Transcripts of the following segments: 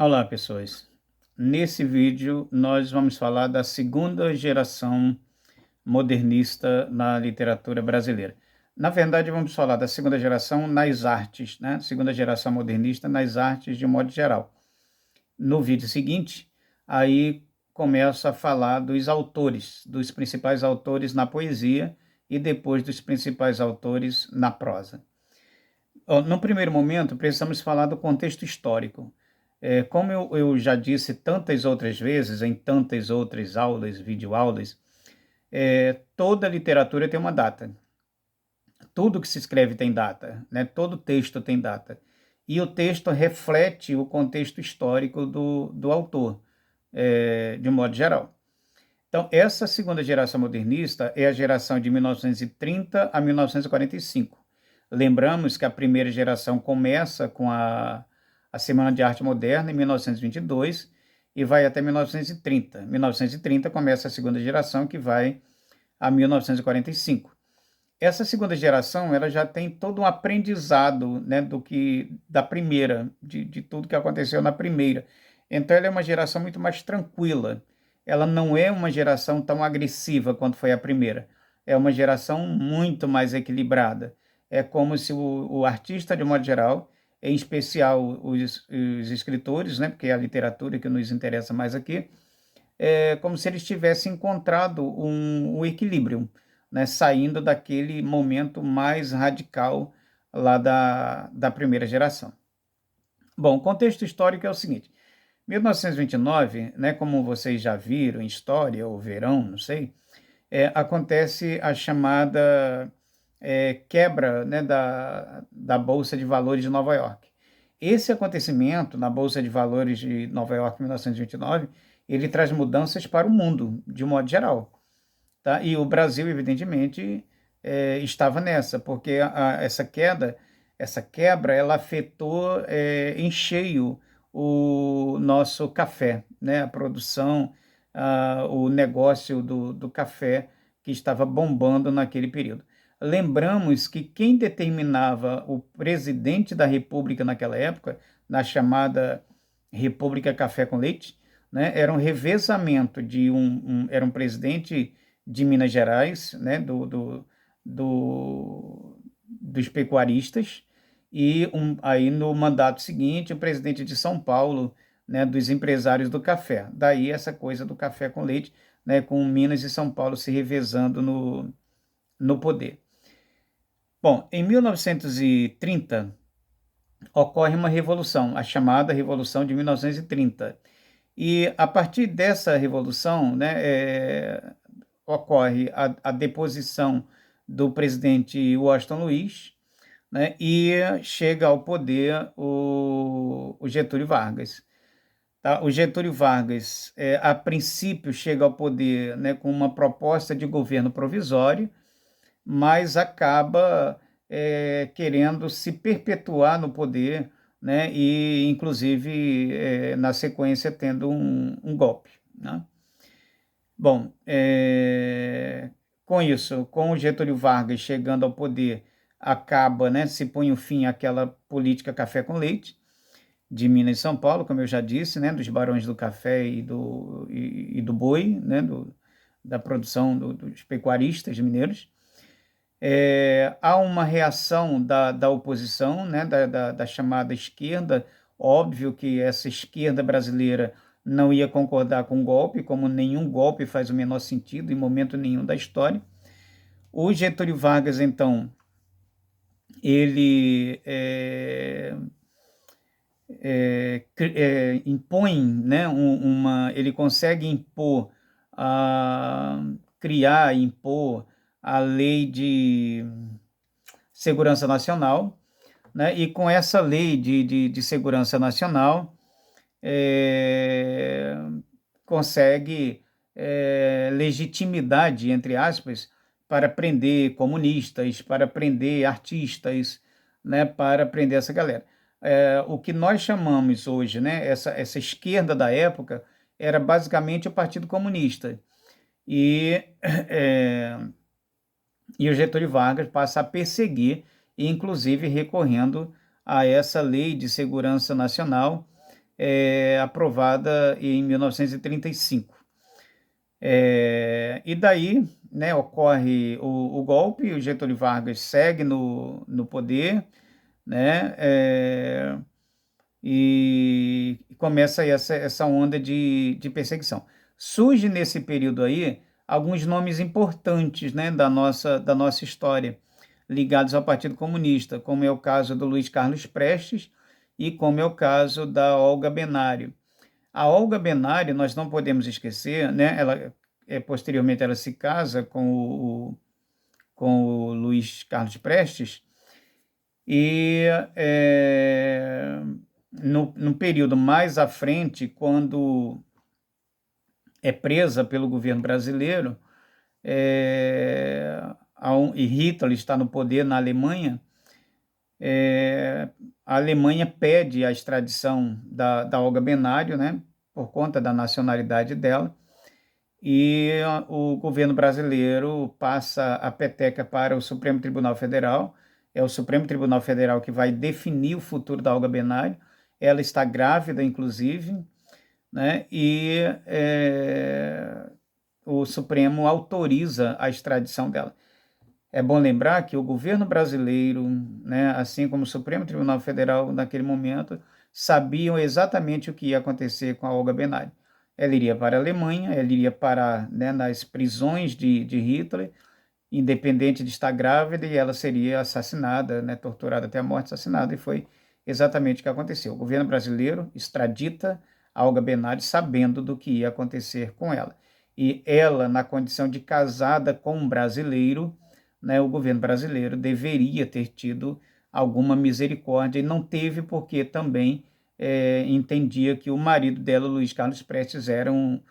Olá, pessoas. Nesse vídeo, nós vamos falar da segunda geração modernista na literatura brasileira. Na verdade, vamos falar da segunda geração nas artes, né? Segunda geração modernista nas artes de modo geral. No vídeo seguinte, aí começo a falar dos autores, dos principais autores na poesia e depois dos principais autores na prosa. No primeiro momento, precisamos falar do contexto histórico. Como eu já disse tantas outras vezes, em tantas outras aulas, videoaulas, toda literatura tem uma data. Tudo que se escreve tem data, né? Todo texto tem data. E o texto reflete o contexto histórico do autor, de um modo geral. Então, essa segunda geração modernista é a geração de 1930 a 1945. Lembramos que a primeira geração começa com a Semana de Arte Moderna, em 1922, e vai até 1930. 1930 começa a segunda geração, que vai a 1945. Essa segunda geração ela já tem todo um aprendizado, né, da primeira, de tudo que aconteceu na primeira. Então, ela é uma geração muito mais tranquila. Ela não é uma geração tão agressiva quanto foi a primeira. É uma geração muito mais equilibrada. É como se o artista, de modo geral, em especial os escritores, né, porque é a literatura que nos interessa mais aqui, é como se eles tivessem encontrado um equilíbrio, né, saindo daquele momento mais radical lá da primeira geração. Bom, o contexto histórico é o seguinte: 1929, né, como vocês já viram em história, ou verão, não sei, acontece a chamada quebra, né, da Bolsa de Valores de Nova York. Esse acontecimento na Bolsa de Valores de Nova York em 1929, ele traz mudanças para o mundo, de um modo geral. Tá? E o Brasil, evidentemente, estava nessa, porque essa quebra, ela afetou em cheio o nosso café, né? A produção, o negócio do café que estava bombando naquele período. Lembramos que quem determinava o presidente da República naquela época, na chamada República Café com Leite, né, era um revezamento era um presidente de Minas Gerais, né, dos pecuaristas, e aí no mandato seguinte, o presidente de São Paulo, né, dos empresários do café. Daí essa coisa do café com leite, né, com Minas e São Paulo se revezando no poder. Bom, em 1930 ocorre uma revolução, a chamada Revolução de 1930. E a partir dessa revolução, né, ocorre a deposição do presidente Washington Luiz, né, e chega ao poder o Getúlio Vargas. Tá? O Getúlio Vargas, a princípio, chega ao poder, né, com uma proposta de governo provisório, mas acaba querendo se perpetuar no poder, né, e, inclusive, na sequência, tendo um golpe. Né? Bom, com isso, com o Getúlio Vargas chegando ao poder, acaba, né, se põe o fim àquela política café com leite de Minas e São Paulo, como eu já disse, né, dos barões do café e do boi, né, da produção dos pecuaristas mineiros. Há uma reação da oposição, né, da chamada esquerda. Óbvio que essa esquerda brasileira não ia concordar com o golpe, como nenhum golpe faz o menor sentido em momento nenhum da história. O Getúlio Vargas, então, ele impõe, né, ele consegue impor, criar, impor a lei de segurança nacional, né, e com essa lei de segurança nacional, consegue legitimidade, entre aspas, para prender comunistas, para prender artistas, né, para prender essa galera. O que nós chamamos hoje, né, essa esquerda da época, era basicamente o Partido Comunista. E, e o Getúlio Vargas passa a perseguir, inclusive recorrendo a essa lei de segurança nacional, aprovada em 1935. E daí, né, ocorre o golpe, o Getúlio Vargas segue no poder, né, e começa essa onda de perseguição. Surge nesse período aí alguns nomes importantes, né, da nossa história, ligados ao Partido Comunista, como é o caso do Luiz Carlos Prestes e como é o caso da Olga Benário. A Olga Benário, nós não podemos esquecer, né, posteriormente ela se casa com o Luiz Carlos Prestes, e no período mais à frente, quando é presa pelo governo brasileiro, e Hitler está no poder na Alemanha, a Alemanha pede a extradição da Olga Benário, né, por conta da nacionalidade dela, e o governo brasileiro passa a peteca para o Supremo Tribunal Federal. É o Supremo Tribunal Federal que vai definir o futuro da Olga Benário. Ela está grávida, inclusive, né? E o Supremo autoriza a extradição dela. É bom lembrar que o governo brasileiro, né, assim como o Supremo Tribunal Federal, naquele momento, sabiam exatamente o que ia acontecer com a Olga Benário. Ela iria para a Alemanha, ela iria parar, né, nas prisões de Hitler, independente de estar grávida, e ela seria assassinada, né, torturada até a morte, assassinada, e foi exatamente o que aconteceu. O governo brasileiro extradita a Olga Benário sabendo do que ia acontecer com ela. E ela, na condição de casada com um brasileiro, né, o governo brasileiro deveria ter tido alguma misericórdia, e não teve, porque também entendia que o marido dela, Luiz Carlos Prestes, era um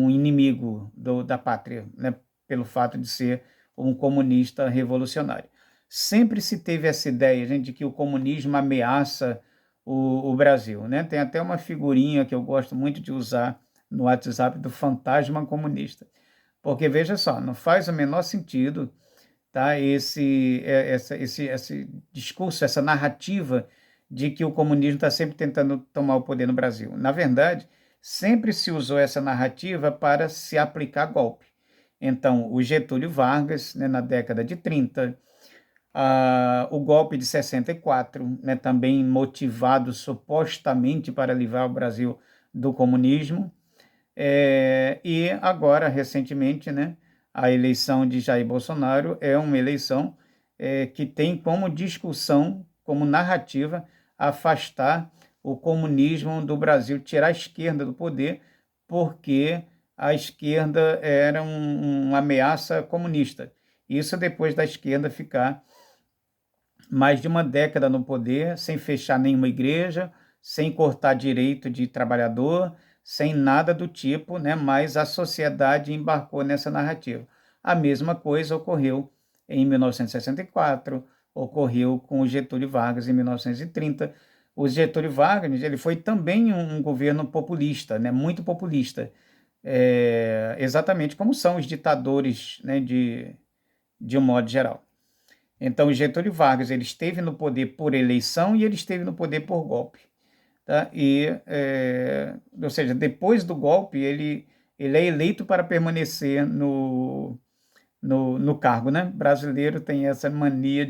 inimigo da pátria, né, pelo fato de ser um comunista revolucionário. Sempre se teve essa ideia, gente, de que o comunismo ameaça o Brasil, né? Tem até uma figurinha que eu gosto muito de usar no WhatsApp do fantasma comunista, porque veja só, não faz o menor sentido, tá, esse discurso, essa narrativa de que o comunismo está sempre tentando tomar o poder no Brasil. Na verdade, sempre se usou essa narrativa para se aplicar golpe. Então, o Getúlio Vargas, né, na década de 30, o golpe de 64, né, também motivado supostamente para livrar o Brasil do comunismo, e agora, recentemente, né, a eleição de Jair Bolsonaro é uma eleição que tem como discussão, como narrativa, afastar o comunismo do Brasil, tirar a esquerda do poder, porque a esquerda era uma ameaça comunista. Isso depois da esquerda ficar mais de uma década no poder, sem fechar nenhuma igreja, sem cortar direito de trabalhador, sem nada do tipo, né? Mas a sociedade embarcou nessa narrativa. A mesma coisa ocorreu em 1964, ocorreu com o Getúlio Vargas em 1930. O Getúlio Vargas, ele foi também um governo populista, né? Muito populista, exatamente como são os ditadores, né? De um modo geral. Então, o Getúlio Vargas, ele esteve no poder por eleição e ele esteve no poder por golpe. Tá? Ou seja, depois do golpe, ele é eleito para permanecer no cargo, né? O brasileiro tem essa mania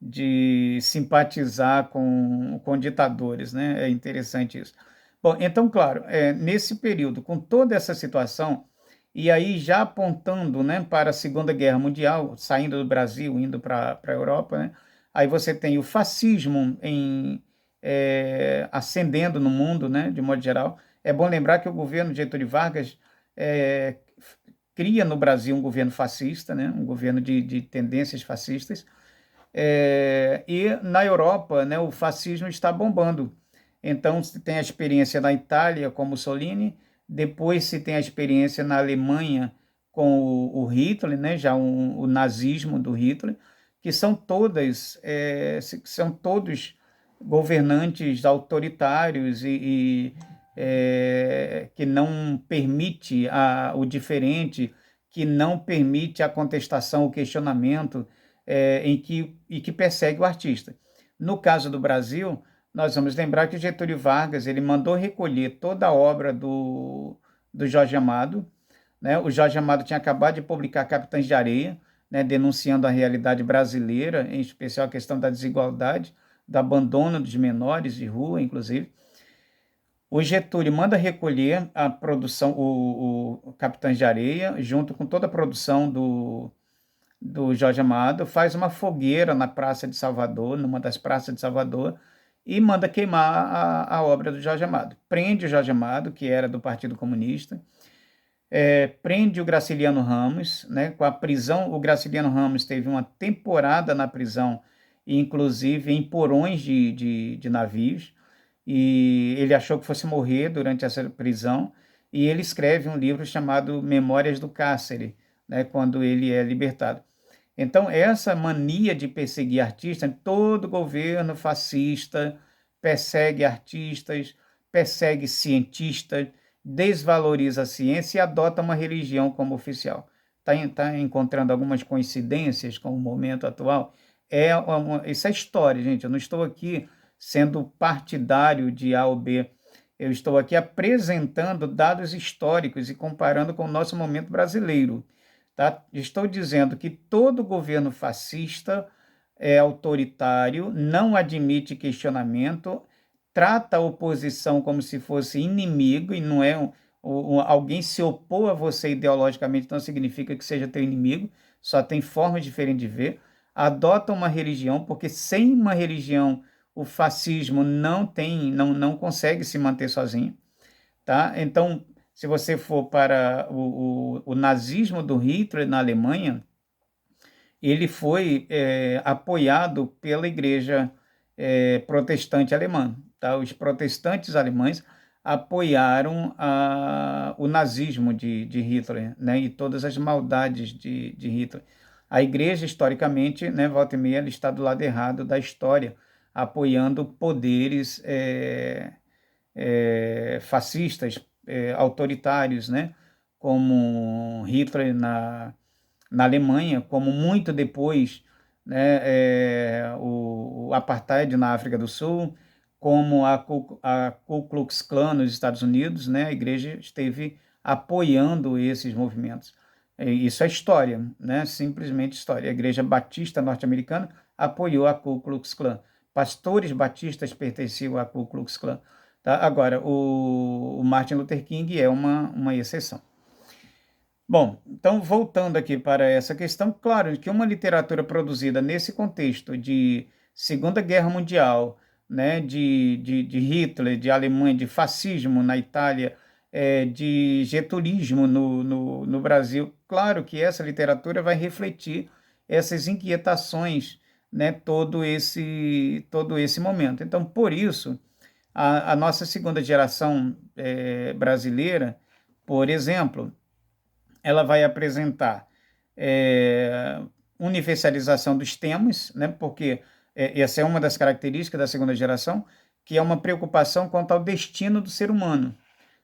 de simpatizar com ditadores, né? É interessante isso. Bom, então, claro, nesse período, com toda essa situação, e aí já apontando, né, para a Segunda Guerra Mundial, saindo do Brasil, indo para a Europa, né, aí você tem o fascismo ascendendo no mundo, né, de modo geral. É bom lembrar que o governo de Getúlio Vargas cria no Brasil um governo fascista, né, um governo de tendências fascistas, e na Europa, né, o fascismo está bombando. Então, se tem a experiência na Itália com Mussolini, depois se tem a experiência na Alemanha com o Hitler, né, já o nazismo do Hitler, que são todos governantes autoritários e que não permite o diferente, que não permite a contestação, o questionamento, e que persegue o artista. No caso do Brasil, nós vamos lembrar que Getúlio Vargas ele mandou recolher toda a obra do Jorge Amado, né? O Jorge Amado tinha acabado de publicar Capitães de Areia, né, denunciando a realidade brasileira, em especial a questão da desigualdade, do abandono dos menores de rua, inclusive. O Getúlio manda recolher a produção, o Capitães de Areia, junto com toda a produção do Jorge Amado, faz uma fogueira na Praça de Salvador, numa das praças de Salvador, e manda queimar a obra do Jorge Amado. Prende o Jorge Amado, que era do Partido Comunista, prende o Graciliano Ramos, né, com a prisão. O Graciliano Ramos teve uma temporada na prisão, inclusive em porões de navios, e ele achou que fosse morrer durante essa prisão, e ele escreve um livro chamado Memórias do Cárcere, né, quando ele é libertado. Então, essa mania de perseguir artistas, todo governo fascista persegue artistas, persegue cientistas, desvaloriza a ciência e adota uma religião como oficial. Está encontrando algumas coincidências com o momento atual? Isso é história, gente. Eu não estou aqui sendo partidário de A ou B. Eu estou aqui apresentando dados históricos e comparando com o nosso momento brasileiro. Tá? Estou dizendo que todo governo fascista é autoritário, não admite questionamento, trata a oposição como se fosse inimigo, e não é alguém se opor a você ideologicamente, não significa que seja teu inimigo, só tem formas diferentes de ver. Adota uma religião, porque sem uma religião o fascismo não consegue se manter sozinho. Tá? Então, se você for para o nazismo do Hitler na Alemanha, ele foi apoiado pela igreja protestante alemã. Tá? Os protestantes alemães apoiaram o nazismo de Hitler, né? E todas as maldades de Hitler. A igreja, historicamente, né, volta e meia, ela está do lado errado da história, apoiando poderes fascistas, autoritários, né? Como Hitler na Alemanha, como muito depois, né, o apartheid na África do Sul, como a Ku Klux Klan nos Estados Unidos, né? A igreja esteve apoiando esses movimentos. Isso é história, né? Simplesmente história. A Igreja Batista norte-americana apoiou a Ku Klux Klan. Pastores batistas pertenciam à Ku Klux Klan. Tá? Agora, o Martin Luther King é uma exceção. Bom, então voltando aqui para essa questão, claro que uma literatura produzida nesse contexto de Segunda Guerra Mundial, né, de Hitler, de Alemanha, de fascismo na Itália, de getulismo no Brasil, claro que essa literatura vai refletir essas inquietações, né, todo esse momento. Então, por isso, a nossa segunda geração brasileira, por exemplo, ela vai apresentar universalização dos temas, né, porque essa é uma das características da segunda geração, que é uma preocupação quanto ao destino do ser humano.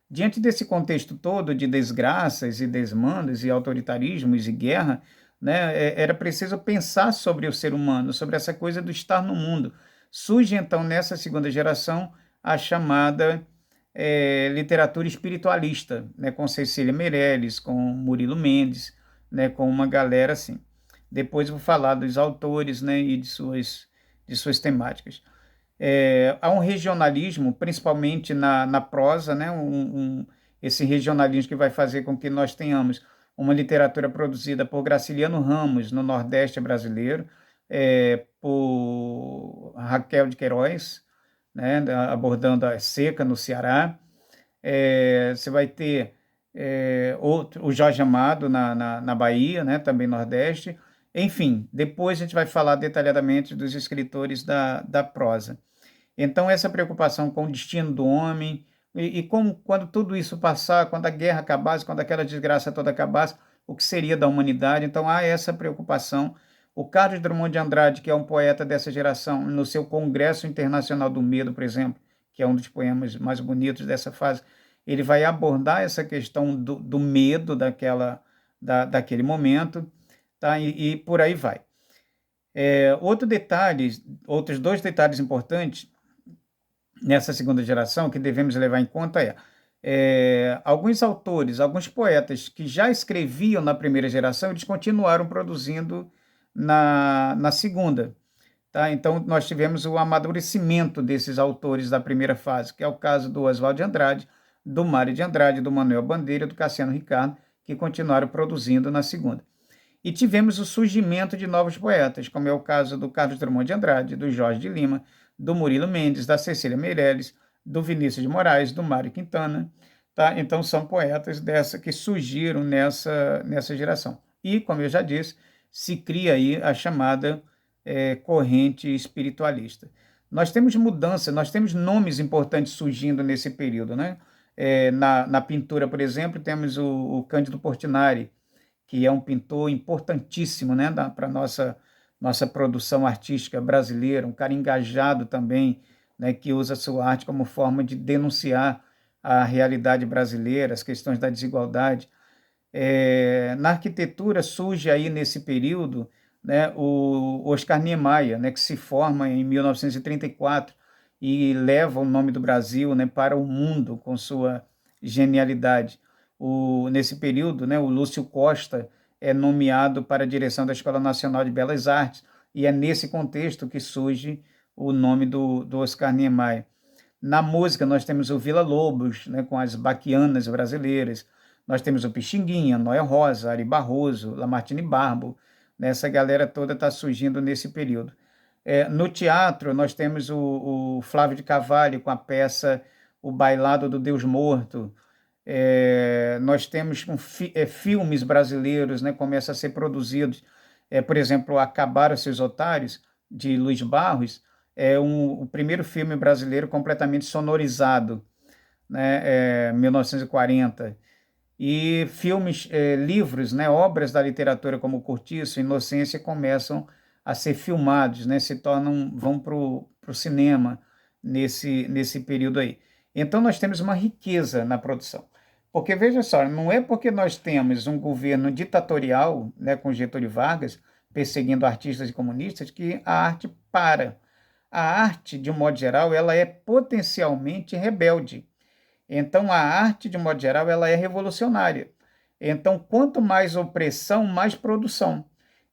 Diante desse contexto todo de desgraças e desmandos e autoritarismos e guerra, né, era preciso pensar sobre o ser humano, sobre essa coisa do estar no mundo. Surge então nessa segunda geração a chamada literatura espiritualista, né, com Cecília Meirelles, com Murilo Mendes, né, com uma galera assim. Depois vou falar dos autores, né, e de suas temáticas. Há um regionalismo, principalmente na prosa, né, esse regionalismo que vai fazer com que nós tenhamos uma literatura produzida por Graciliano Ramos, no Nordeste brasileiro, por Raquel de Queiroz, né, abordando a seca no Ceará. Você vai ter o Jorge Amado na Bahia, né, também Nordeste. Enfim, depois a gente vai falar detalhadamente dos escritores da prosa. Então, essa preocupação com o destino do homem, e como, quando tudo isso passar, quando a guerra acabasse, quando aquela desgraça toda acabasse, o que seria da humanidade? Então, há essa preocupação. O Carlos Drummond de Andrade, que é um poeta dessa geração, no seu Congresso Internacional do Medo, por exemplo, que é um dos poemas mais bonitos dessa fase, ele vai abordar essa questão do medo daquele momento, tá? E por aí vai. Outros dois detalhes importantes nessa segunda geração que devemos levar em conta alguns autores, alguns poetas que já escreviam na primeira geração, eles continuaram produzindo na segunda. Tá? Então, nós tivemos o amadurecimento desses autores da primeira fase, que é o caso do Oswald de Andrade, do Mário de Andrade, do Manuel Bandeira, do Cassiano Ricardo, que continuaram produzindo na segunda. E tivemos o surgimento de novos poetas, como é o caso do Carlos Drummond de Andrade, do Jorge de Lima, do Murilo Mendes, da Cecília Meirelles, do Vinícius de Moraes, do Mário Quintana. Tá? Então, são poetas que surgiram nessa geração. E, como eu já disse, se cria aí a chamada corrente espiritualista. Nós temos mudança, nós temos nomes importantes surgindo nesse período, né? Na pintura, por exemplo, temos o Cândido Portinari, que é um pintor importantíssimo, né, para a nossa produção artística brasileira, um cara engajado também, né, que usa a sua arte como forma de denunciar a realidade brasileira, as questões da desigualdade. Na arquitetura surge aí nesse período, né, o Oscar Niemeyer, né, que se forma em 1934 e leva o nome do Brasil, né, para o mundo com sua genialidade. Nesse período, né, o Lúcio Costa é nomeado para a direção da Escola Nacional de Belas Artes, e é nesse contexto que surge o nome do Oscar Niemeyer. Na música, nós temos o Villa-Lobos, né, com as baquianas brasileiras. Nós temos o Pixinguinha, Noel Rosa, Ari Barroso, Lamartine Barbo. Né, essa galera toda está surgindo nesse período. No teatro, nós temos o Flávio de Carvalho com a peça O Bailado do Deus Morto. Nós temos filmes brasileiros, né, começam a ser produzidos. Por exemplo, Acabaram-se os Otários, de Luiz Barros, o primeiro filme brasileiro completamente sonorizado, né, 1940. E filmes, livros, né, obras da literatura como Cortiço, Inocência, começam a ser filmados, né, vão para o cinema nesse período aí. Então nós temos uma riqueza na produção. Porque, veja só, não é porque nós temos um governo ditatorial, né, com Getúlio Vargas, perseguindo artistas e comunistas, que a arte para. A arte, de um modo geral, ela é potencialmente rebelde. Então, a arte, de um modo geral, ela é revolucionária. Então, quanto mais opressão, mais produção.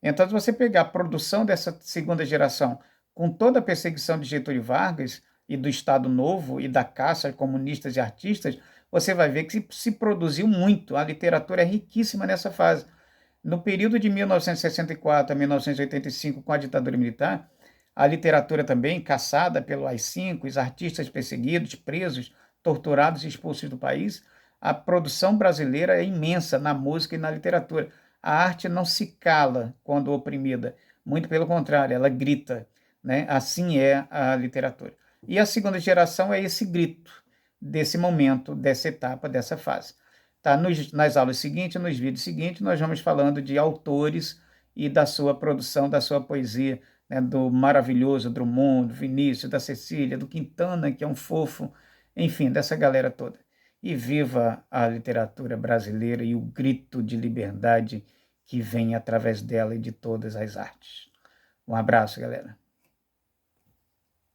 Então, se você pegar a produção dessa segunda geração, com toda a perseguição de Getúlio Vargas e do Estado Novo e da caça a comunistas e artistas, você vai ver que se produziu muito. A literatura é riquíssima nessa fase. No período de 1964 a 1985, com a ditadura militar, a literatura também, caçada pelo AI-5, os artistas perseguidos, presos, torturados e expulsos do país, a produção brasileira é imensa na música e na literatura. A arte não se cala quando oprimida, muito pelo contrário, ela grita, né? Assim é a literatura. E a segunda geração é esse grito desse momento, dessa etapa, dessa fase. Tá? Nas aulas seguintes, nos vídeos seguintes, nós vamos falando de autores e da sua produção, da sua poesia, né? Do maravilhoso Drummond, do Vinícius, da Cecília, do Quintana, que é um fofo, enfim, dessa galera toda. E viva a literatura brasileira e o grito de liberdade que vem através dela e de todas as artes. Um abraço, galera.